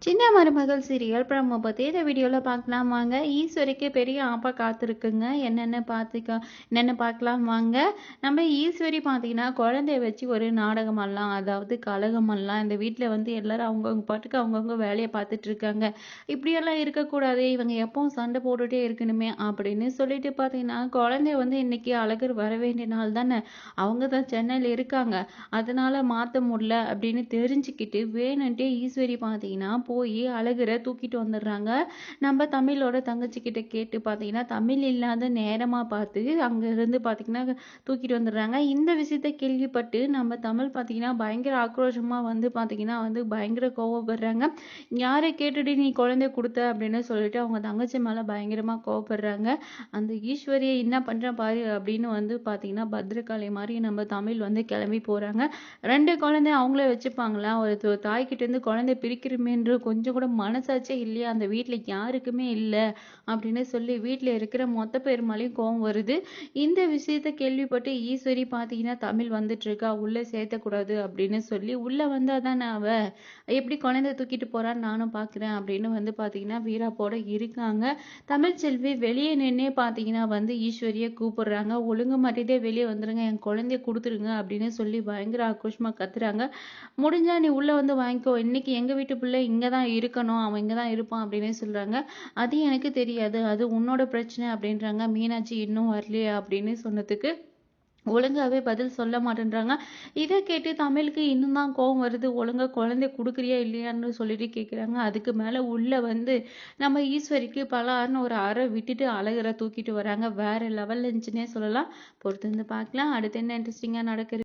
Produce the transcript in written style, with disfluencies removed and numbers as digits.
சின்ன மருமகள் serial promo பற்றி இந்த வீடியோவில் பார்க்கலாம் வாங்க. ஈஸ்வரிக்கு பெரிய ஆப்பா காத்திருக்குங்க. என்னென்ன பார்க்கலாம் வாங்க. நம்ம ஈஸ்வரி பார்த்தீங்கன்னா குழந்தைய வச்சு ஒரு நாடகமெல்லாம், அதாவது கலகமெல்லாம் இந்த வீட்டில் வந்து எல்லாரும் அவங்கவுங்க பாட்டுக்கு அவங்கவுங்க வேலையை பார்த்துட்டு இருக்காங்க. இப்படியெல்லாம் இருக்கக்கூடாது, இவங்க எப்பவும் சண்டை போட்டுகிட்டே இருக்கணுமே அப்படின்னு சொல்லிட்டு பார்த்தீங்கன்னா குழந்தைய வந்து இன்னைக்கு அழகர் வர வேண்டிய நாள் தானே, அவங்க தான் சென்னையில் இருக்காங்க, அதனால மாற்ற முடியல அப்படின்னு தெரிஞ்சுக்கிட்டு வேணுன்ட்டே ஈஸ்வரி பார்த்தீங்கன்னா போய் அழகரை தூக்கிட்டு வந்துடுறாங்க. நம்ம தமிழோட தங்கச்சி கிட்ட கேட்டு பார்த்தீங்கன்னா தமிழ் இல்லாத நேரமாக பார்த்து அங்கேருந்து பார்த்தீங்கன்னா தூக்கிட்டு வந்துடுறாங்க. இந்த விஷயத்த கேள்விப்பட்டு நம்ம தமிழ் பார்த்தீங்கன்னா பயங்கர ஆக்ரோஷமாக வந்து பார்த்தீங்கன்னா வந்து பயங்கர கோவப்படுறாங்க. யாரை கேட்டுட்டு நீ குழந்தை கொடுத்த அப்படின்னு சொல்லிட்டு அவங்க தங்கச்சி மேலே பயங்கரமாக கோவப்படுறாங்க. அந்த ஈஸ்வரியை என்ன பண்ணுறேன் பாரு அப்படின்னு வந்து பார்த்தீங்கன்னா பத்ரகாளி மாதிரி நம்ம தமிழ் வந்து கிளம்பி போகிறாங்க. 2 குழந்தை அவங்களே வச்சுப்பாங்களா? ஒரு தாய்கிட்டேருந்து குழந்தை பிரிக்கிறமேன்ற கொஞ்சம் கூட மனசாட்சியே இல்லையா அந்த வீட்டில் யாருக்குமே இல்லை அப்படின்னு சொல்லி வீட்டில் இருக்கிற மொத்த பேர் மேலேயும் கோவம் வருது. இந்த விஷயத்த கேள்விப்பட்டு ஈஸ்வரி பார்த்தீங்கன்னா தமிழ் வந்துட்டு இருக்கா, உள்ளே சேர்த்தக்கூடாது அப்படின்னு சொல்லி உள்ளே வந்தால் தானே அவ எப்படி குழந்தை தூக்கிட்டு போறான்னு நானும் பார்க்குறேன் அப்படின்னு வந்து பார்த்தீங்கன்னா வீராப்போட இருக்காங்க. தமிழ்ச்செல்வி வெளியே நின்னே பார்த்தீங்கன்னா வந்து ஈஸ்வரியை கூப்பிடுறாங்க. ஒழுங்கு மாட்டிட்டே வெளியே வந்துருங்க, என் குழந்தைய கொடுத்துருங்க அப்படின்னு சொல்லி பயங்கர ஆக்ரோஷமாக கத்துறாங்க. முடிஞ்சா நீ உள்ள வந்து வாங்கிக்கோ, இன்னைக்கு எங்க வீட்டு பிள்ளை இங்கே தான் இருக்கணும், அவன் இங்கே தான் இருப்பான் அப்படின்னு சொல்றாங்க. அது எனக்கு தெரியாது, அது உன்னோட பிரச்சனை அப்படின்றாங்க. மீனாட்சி இன்னும் வரலையா அப்படின்னு சொன்னதுக்கு ஒழுங்காவே பதில் சொல்ல மாட்டேன்றாங்க. இதை கேட்டு தமிழுக்கு இன்னும் தான் கோவம் வருது. ஒழுங்கா குழந்தை கொடுக்குறியா இல்லையான்னு சொல்லிட்டு கேட்குறாங்க. அதுக்கு மேலே உள்ள வந்து நம்ம ஈஸ்வரிக்கு பலார்னு ஒரு அறை விட்டுட்டு அழகரை தூக்கிட்டு வராங்க. வேற லெவல் இருந்துச்சுன்னே சொல்லலாம். பொறுத்து வந்து பார்க்கலாம் அடுத்து என்ன இன்ட்ரெஸ்டிங்காக நடக்குது.